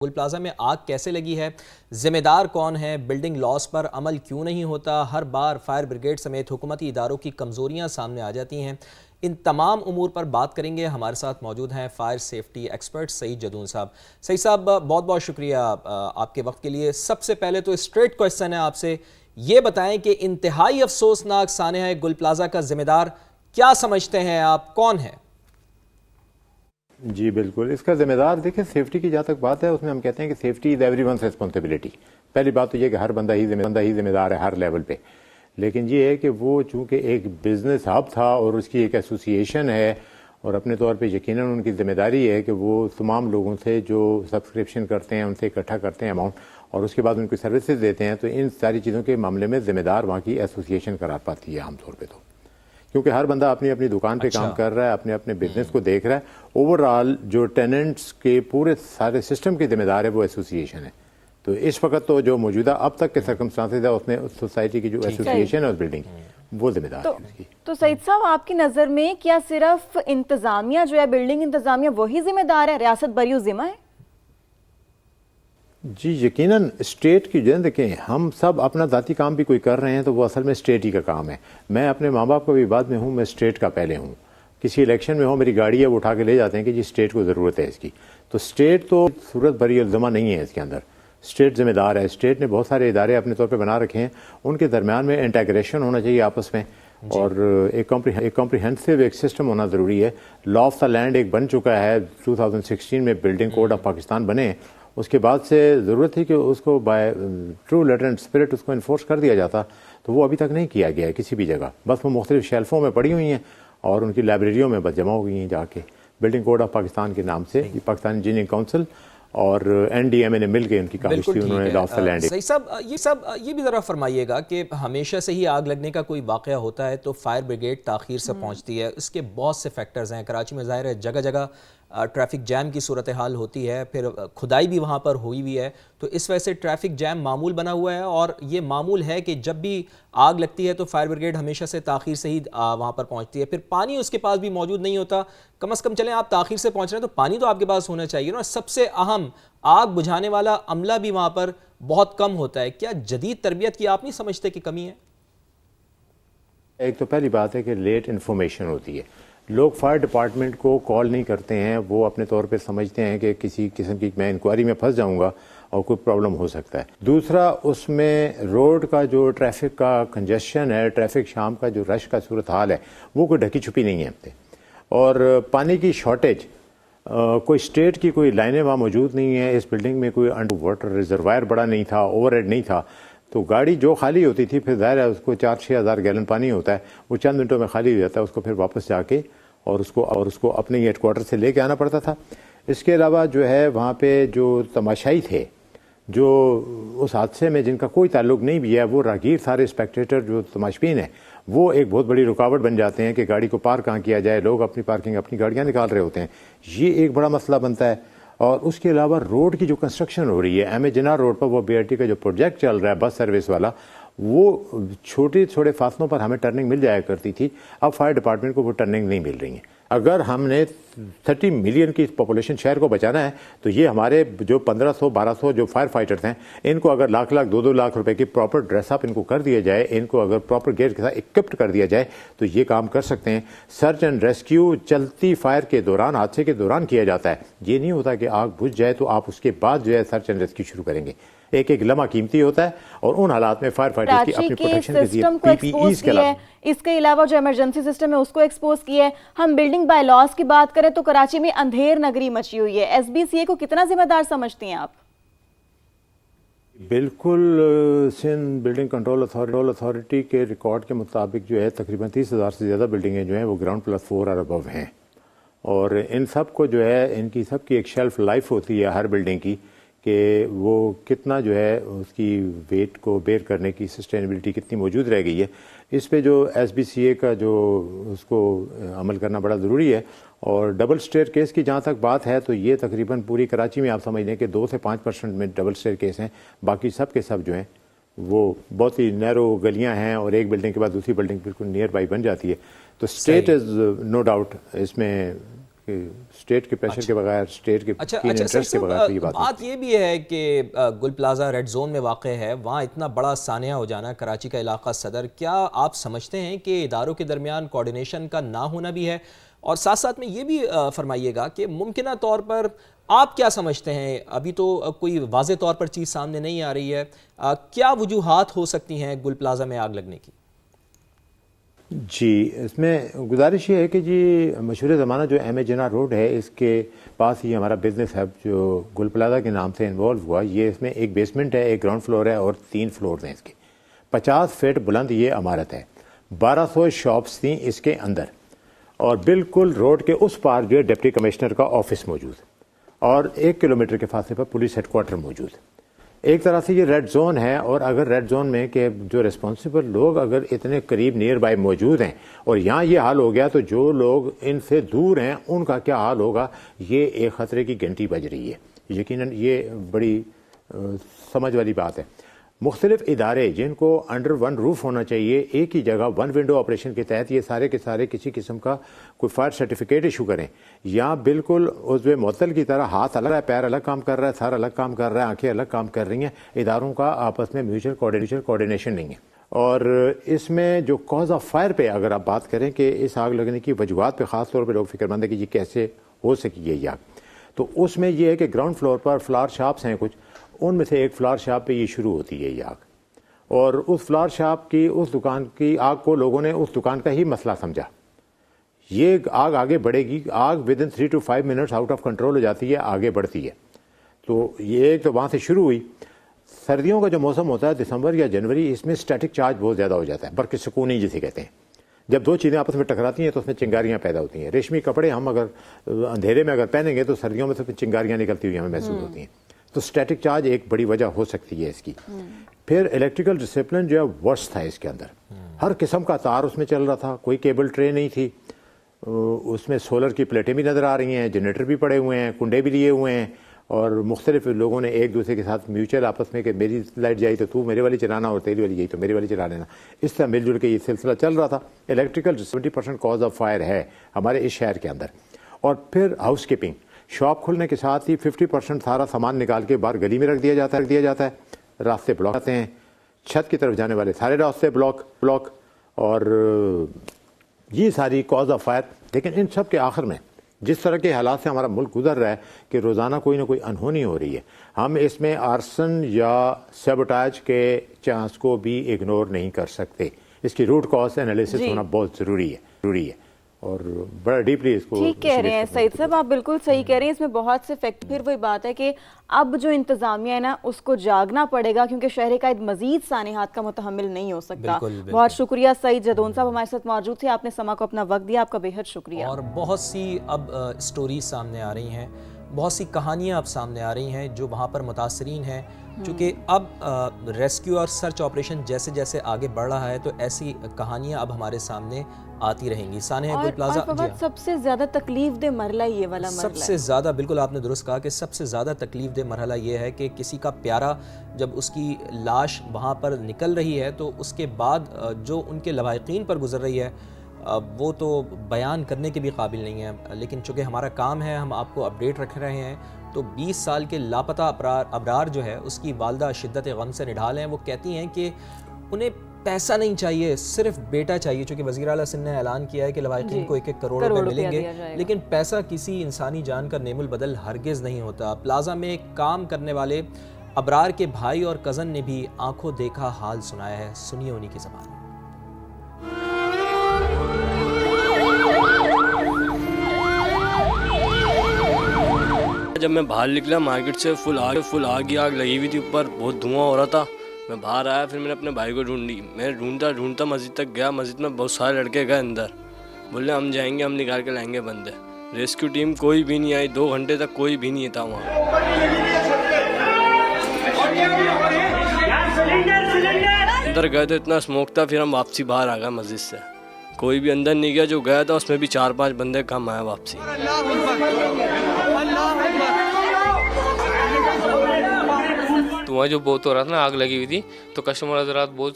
گل plaza میں آگ کیسے لگی ہے، ذمہ دار کون ہے، بلڈنگ لاس پر عمل کیوں نہیں ہوتا، ہر بار فائر بریگیڈ سمیت حکومتی اداروں کی کمزوریاں سامنے آ جاتی ہیں۔ ان تمام امور پر بات کریں گے۔ ہمارے ساتھ موجود ہیں فائر سیفٹی ایکسپرٹ سعید جدون صاحب۔ سعید صاحب بہت بہت شکریہ آپ کے وقت کے لیے۔ سب سے پہلے تو اسٹریٹ کویسچن ہے آپ سے، یہ بتائیں کہ انتہائی افسوسناک سانحہ گل پلازا کا ذمہ دار کیا سمجھتے ہیں آپ، کون ہے؟ جی بالکل، اس کا ذمہ دار دیکھیں سیفٹی کی جہاں تک بات ہے اس میں ہم کہتے ہیں کہ safety is everyone's responsibility. پہلی بات تو یہ کہ ہر بندہ ہی ذمہ دار ہے ہر لیول پہ، لیکن یہ ہے کہ وہ چونکہ ایک بزنس ہب تھا اور اس کی ایک ایسوسیشن ہے اور اپنے طور پہ یقیناً ان کی ذمہ داری ہے کہ وہ تمام لوگوں سے جو سبسکرپشن کرتے ہیں ان سے اکٹھا کرتے ہیں اماؤنٹ اور اس کے بعد ان کو سروسز دیتے ہیں، تو ان ساری چیزوں کے معاملے میں ذمہ دار وہاں کی ایسوسیشن قرار پاتی ہے عام طور پہ، تو کیونکہ ہر بندہ اپنی اپنی دکان پہ کام کر رہا ہے، اپنے اپنے بزنس کو دیکھ رہا ہے۔ اوور آل جو ٹیننٹس کے پورے سارے سسٹم کی ذمہ دار ہے وہ ایسوسیشن ہے۔ تو اس وقت تو جو موجودہ اب تک کے سرکمسٹانسز ہے اس میں سوسائٹی کی جو ایسوسیشن ہے اس بلڈنگ وہ ذمہ دار ہے اس کی۔ تو سعید صاحب آپ کی نظر میں کیا صرف انتظامیہ جو ہے بلڈنگ انتظامیہ وہی ذمہ دار ہے، ریاست بریو ذمہ ہے؟ جی یقیناً اسٹیٹ کی جو ہے دیکھیں ہم سب اپنا ذاتی کام بھی کوئی کر رہے ہیں تو وہ اصل میں اسٹیٹ ہی کا کام ہے۔ میں اپنے ماں باپ کا بھی بعد میں ہوں، میں اسٹیٹ کا پہلے ہوں۔ کسی الیکشن میں ہو میری گاڑی ہے وہ اٹھا کے لے جاتے ہیں کہ جی اسٹیٹ کو ضرورت ہے اس کی، تو اسٹیٹ تو صورت بری الزمہ نہیں ہے اس کے اندر، اسٹیٹ ذمہ دار ہے۔ اسٹیٹ نے بہت سارے ادارے اپنے طور پہ بنا رکھے ہیں، ان کے درمیان میں انٹیگریشن ہونا چاہیے آپس میں، اور ایک کمپریہنسو ایک سسٹم ہونا ضروری ہے۔ لا آف دا لینڈ ایک بن چکا ہے 2016 میں، بلڈنگ کوڈ آف پاکستان بنے، اس کے بعد سے ضرورت تھی کہ اس کو by true letter and spirit اس کو انفورس کر دیا جاتا، تو وہ ابھی تک نہیں کیا گیا ہے کسی بھی جگہ، بس وہ مختلف شیلفوں میں پڑی ہوئی ہیں اور ان کی لائبریریوں میں بس جمع ہو گئی ہیں جا کے۔ بلڈنگ کوڈ آف پاکستان کے نام سے پاکستان انجینئرنگ کونسل اور این ڈی ایم اے نے مل کے ان کی کاوش تھی، انہوں نے لا آف دا لینڈ۔ صحیح صاحب یہ بھی ذرا فرمائیے گا کہ ہمیشہ سے ہی آگ لگنے کا کوئی واقعہ ہوتا ہے تو فائر بریگیڈ تاخیر سے پہنچتی ہے، اس کے بہت سے فیکٹرز ہیں۔ کراچی میں ظاہر ہے جگہ جگہ ٹریفک جیم کی صورتحال ہوتی ہے، پھر کھدائی بھی وہاں پر ہوئی ہے، تو اس وجہ سے ٹریفک جیم معمول بنا ہوا ہے، اور یہ معمول ہے کہ جب بھی آگ لگتی ہے تو فائر بریگیڈ ہمیشہ سے تاخیر سے ہی وہاں پر پہنچتی ہے، پھر پانی اس کے پاس بھی موجود نہیں ہوتا۔ کم از کم چلیں آپ تاخیر سے پہنچ رہے ہیں تو پانی تو آپ کے پاس ہونا چاہیے نا۔ سب سے اہم آگ بجھانے والا عملہ بھی وہاں پر بہت کم ہوتا ہے۔ کیا جدید تربیت کی آپ نہیں سمجھتے کہ کمی ہے؟ ایک تو پہلی بات ہے کہ لیٹ انفارمیشن ہوتی ہے، لوگ فائر ڈپارٹمنٹ کو کال نہیں کرتے ہیں، وہ اپنے طور پہ سمجھتے ہیں کہ کسی قسم کی میں انکوائری میں پھنس جاؤں گا اور کوئی پرابلم ہو سکتا ہے۔ دوسرا اس میں روڈ کا جو ٹریفک کا کنجیشن ہے، ٹریفک جام کا جو رش کا صورتحال ہے وہ کوئی ڈھکی چھپی نہیں ہے، اور پانی کی شارٹیج، کوئی اسٹیٹ کی کوئی لائنیں وہاں موجود نہیں ہیں، اس بلڈنگ میں کوئی انڈر واٹر ریزروائر بڑا نہیں تھا، اوور ہیڈ نہیں تھا، تو گاڑی جو خالی ہوتی تھی پھر ظاہر ہے اس کو 4-6 ہزار گیلن پانی ہوتا ہے، وہ چند منٹوں میں خالی ہو جاتا ہے، اس کو پھر واپس جا کے اور اس کو اپنے ہیڈ کوارٹر سے لے کے آنا پڑتا تھا۔ اس کے علاوہ جو ہے وہاں پہ جو تماشائی تھے جو اس حادثے میں جن کا کوئی تعلق نہیں بھی ہے، وہ راہگیر سارے اسپیکٹیٹر جو تماشبین ہیں وہ ایک بہت بڑی رکاوٹ بن جاتے ہیں کہ گاڑی کو پارک کہاں کیا جائے، لوگ اپنی پارکنگ اپنی گاڑیاں نکال رہے ہوتے ہیں، یہ ایک بڑا مسئلہ بنتا ہے۔ اور اس کے علاوہ روڈ کی جو کنسٹرکشن ہو رہی ہے ایم اے جناح روڈ پر، وہ بی آر ٹی کا جو پروجیکٹ چل رہا ہے بس سروس والا، وہ چھوٹے فاصلوں پر ہمیں ٹرننگ مل جایا کرتی تھی، اب فائر ڈپارٹمنٹ کو وہ ٹرننگ نہیں مل رہی ہیں۔ اگر ہم نے 30 ملین کی پاپولیشن شہر کو بچانا ہے تو یہ ہمارے جو 1500-1200 جو فائر فائٹرز ہیں ان کو اگر لاکھ 2 لاکھ روپے کی پراپر ڈریس اپ ان کو کر دیا جائے، ان کو اگر پراپر گیئر کے ساتھ اکوپڈ کر دیا جائے تو یہ کام کر سکتے ہیں۔ سرچ اینڈ ریسکیو چلتی فائر کے دوران، حادثے کے دوران کیا جاتا ہے، یہ نہیں ہوتا کہ آگ بجھ جائے تو آپ اس کے بعد جو ہے سرچ اینڈ ریسکیو شروع کریں گے۔ ایک لمحہ قیمتی ہوتا ہے، اور ان حالات میں فائر فائٹرز کی اپنی پروٹیکشن کے لیے پی پی ایز کے علاوہ اس کے علاوہ جو ایمرجنسی سسٹم ہے اس کو ایکسپوز کیا ہے۔ ہم بلڈنگ بائی لاس کی بات کریں تو کراچی میں اندھیر نگری مچی ہوئی ہے، ایس بی سی اے کو کتنا ذمہ دار سمجھتی ہیں آپ؟ بالکل، سندھ بلڈنگ کنٹرول اتھارٹی کے ریکارڈ کے مطابق جو ہے تقریباً 30,000 سے زیادہ بلڈنگیں جو ہیں وہ گراؤنڈ +4 اور ابو ہیں، اور ان سب کو جو ہے ان کی سب کی ایک شیلف لائف ہوتی ہے ہر بلڈنگ کی، کہ وہ کتنا جو ہے اس کی ویٹ کو بیئر کرنے کی سسٹینیبلٹی کتنی موجود رہ گئی ہے۔ اس پہ جو ایس بی سی اے کا جو اس کو عمل کرنا بڑا ضروری ہے۔ اور ڈبل اسٹیئر کیس کی جہاں تک بات ہے تو یہ تقریباً پوری کراچی میں آپ سمجھ لیں کہ 2 سے 5% میں ڈبل اسٹیئر کیس ہیں، باقی سب کے سب جو ہیں وہ بہت ہی نیرو گلیاں ہیں اور ایک بلڈنگ کے بعد دوسری بلڈنگ بالکل نیئر بائی بن جاتی ہے۔ تو اسٹیٹ از نو ڈاؤٹ اس میں کہ اسٹیٹ کے پریشر کے بغیر، اسٹیٹ کے انٹرسٹ کے بغیر یہ بات یہ بھی ہے کہ گل پلازا ریڈ زون میں واقع ہے، وہاں اتنا بڑا سانحہ ہو جانا، کراچی کا علاقہ صدر، کیا آپ سمجھتے ہیں کہ اداروں کے درمیان کوارڈینیشن کا نہ ہونا بھی ہے؟ اور ساتھ ساتھ میں یہ بھی فرمائیے گا کہ ممکنہ طور پر آپ کیا سمجھتے ہیں، ابھی تو کوئی واضح طور پر چیز سامنے نہیں آ رہی ہے، کیا وجوہات ہو سکتی ہیں گل پلازا میں آگ لگنے کی؟ جی، اس میں گزارش یہ ہے کہ جی مشہور زمانہ جو ایم اے جناح روڈ ہے، اس کے پاس ہی ہمارا بزنس ہب جو گل پلازا کے نام سے انوالو ہوا، یہ اس میں ایک بیسمنٹ ہے، ایک گراؤنڈ فلور ہے اور 3 فلورز ہیں اس کے، 50 فٹ بلند یہ عمارت ہے، 1200 شاپس تھیں اس کے اندر، اور بالکل روڈ کے اس پار جو ہے ڈپٹی کمشنر کا آفس موجود، اور 1 کلومیٹر کے فاصلے پر پولیس ہیڈ کوارٹر موجود۔ ایک طرح سے یہ ریڈ زون ہے، اور اگر ریڈ زون میں کہ جو ریسپانسبل لوگ اگر اتنے قریب نیئر بائی موجود ہیں اور یہاں یہ حال ہو گیا، تو جو لوگ ان سے دور ہیں ان کا کیا حال ہوگا، یہ ایک خطرے کی گھنٹی بج رہی ہے۔ یقیناً یہ بڑی سمجھ والی بات ہے۔ مختلف ادارے جن کو انڈر ون روف ہونا چاہیے، ایک ہی جگہ ون ونڈو آپریشن کے تحت یہ سارے کے سارے کسی قسم کا کوئی فائر سرٹیفکیٹ ایشو کریں، یا بالکل عضو معطل کی طرح ہاتھ الگ ہے، پیر الگ کام کر رہا ہے، سر الگ کام کر رہا ہے، آنکھیں الگ کام کر رہی ہیں، اداروں کا آپس میں میوچل کوارڈینیشن نہیں ہے۔ اور اس میں جو کاز آف فائر پہ اگر آپ بات کریں کہ اس آگ لگنے کی وجوہات پہ خاص طور پہ لوگ فکر مند ہے کہ یہ کیسے ہو سکی ہے یہ آگ، تو اس میں یہ ہے کہ گراؤنڈ فلور پر فلاور شاپس ہیں کچھ، ان میں سے ایک فلاور شاپ پہ یہ شروع ہوتی ہے یہ آگ، اور اس فلاور شاپ کی اس دکان کی آگ کو لوگوں نے اس دکان کا ہی مسئلہ سمجھا۔ یہ آگ آگے بڑھے گی، آگ within 3 to 5 minutes out of control ہو جاتی ہے، آگے بڑھتی ہے۔ تو یہ ایک تو وہاں سے شروع ہوئی۔ سردیوں کا جو موسم ہوتا ہے دسمبر یا جنوری، اس میں اسٹیٹک چارج بہت زیادہ ہو جاتا ہے، برق سکونی جسے کہتے ہیں۔ جب دو چیزیں آپس میں ٹکراتی ہیں تو اس میں چنگاریاں پیدا ہوتی ہیں۔ ریشمی کپڑے ہم اگر اندھیرے میں اگر پہنیں گے تو سردیوں میں سے چنگاریاں نکلتی ہوئی ہمیں محسوس ہوتی ہیں، تو اسٹیٹک چارج ایک بڑی وجہ ہو سکتی ہے اس کی۔ پھر الیکٹریکل ڈسپلن جو ہے ورس تھا اس کے اندر، ہر قسم کا تار اس میں چل رہا تھا، کوئی کیبل ٹرے نہیں تھی، اس میں سولر کی پلیٹیں بھی نظر آ رہی ہیں، جنریٹر بھی پڑے ہوئے ہیں، کنڈے بھی لیے ہوئے ہیں، اور مختلف لوگوں نے ایک دوسرے کے ساتھ میوچل آپس میں کہ میری لائٹ جائی تو تو میرے والی چلانا، اور تیری والی گئی تو میری والی چلا لینا، اس طرح مل جل کے یہ سلسلہ چل رہا تھا۔ الیکٹریکل 70% کاز آف فائر ہے ہمارے اس شہر کے اندر۔ اور پھر ہاؤس کیپنگ، شاپ کھلنے کے ساتھ ہی 50% سارا سامان نکال کے باہر گلی میں رکھ دیا جاتا ہے، راستے بلاک آتے ہیں، چھت کی طرف جانے والے سارے راستے بلاک، اور یہ ساری کاز آف فائر۔ لیکن ان سب کے آخر میں جس طرح کے حالات سے ہمارا ملک گزر رہا ہے کہ روزانہ کوئی نہ کوئی انہونی ہو رہی ہے، ہم اس میں آرسن یا سیبوٹاج کے چانس کو بھی اگنور نہیں کر سکتے۔ اس کی روٹ کاز انالیسس ہونا بہت ضروری ہے، اور بڑا ڈیپلی اس کو ٹھیک کہہ رہے ہیں سعید صاحب، آپ بالکل صحیح کہہ رہے ہیں۔ اس میں بہت سے فیکٹ، پھر وہی بات ہے کہ اب جو انتظامیہ ہے نا اس کو جاگنا پڑے گا، کیونکہ شہر قائد مزید سانحات کا متحمل نہیں ہو سکتا۔ بہت شکریہ سعید جدون صاحب ہمارے ساتھ موجود تھے، آپ نے سما کو اپنا وقت دیا، آپ کا بے حد شکریہ۔ اور بہت سی اب سٹوریز سامنے آ رہی ہیں، بہت سی کہانیاں اب سامنے آ رہی ہیں جو وہاں پر متاثرین ہیں، چونکہ اب ریسکیو اور سرچ آپریشن جیسے جیسے آگے بڑھ رہا ہے تو ایسی کہانیاں اب ہمارے سامنے آتی رہیں گی۔ سانحہ گل پلازا سب سے زیادہ تکلیف دہ مرحلہ یہ والا مرحلہ سب سے زیادہ، بالکل آپ نے درست کہا کہ سب سے زیادہ تکلیف دہ مرحلہ یہ ہے کہ کسی کا پیارا جب اس کی لاش وہاں پر نکل رہی ہے تو اس کے بعد جو ان کے لواحقین پر گزر رہی ہے وہ تو بیان کرنے کے بھی قابل نہیں ہے۔ لیکن چونکہ ہمارا کام ہے، ہم آپ کو اپڈیٹ رکھ رہے ہیں، تو 20 سال کے لاپتہ ابرار جو ہے اس کی والدہ شدت غم سے نڈھال ہیں۔ وہ کہتی ہیں کہ انہیں پیسہ نہیں چاہیے، صرف بیٹا چاہیے، چونکہ وزیر اعلیٰ سندھ نے اعلان کیا ہے کہ لواحقین کو 1-1 کروڑ روپے ملیں گے، لیکن پیسہ کسی انسانی جان کا نعم البدل ہرگز نہیں ہوتا۔ پلازا میں کام کرنے والے ابرار کے بھائی اور کزن نے بھی آنکھوں دیکھا حال سنایا ہے، سنیے انہی کی زبان۔ جب میں باہر نکلا مارکیٹ سے فل آگ لگی ہوئی تھی، اوپر بہت دھواں ہو رہا تھا۔ میں باہر آیا، پھر میں نے اپنے بھائی کو ڈھونڈی، میں ڈھونڈتا مسجد تک گیا۔ مسجد میں بہت سارے لڑکے گئے اندر، بولے ہم جائیں گے، ہم نکال کے لائیں گے بندے۔ ریسکیو ٹیم کوئی بھی نہیں آئی، 2 گھنٹے تک کوئی بھی نہیں تھا وہاں۔ اندر گئے تو اتنا اسموک تھا، پھر ہم واپسی باہر آ گئے مسجد سے، کوئی بھی اندر نہیں گیا۔ جو گیا تھا اس میں بھی 4-5 بندے کم آئے واپسی۔ دھواں جو بہت ہو رہا تھا نا، آگ لگی ہوئی تھی، تو کسٹمر حضرات بہت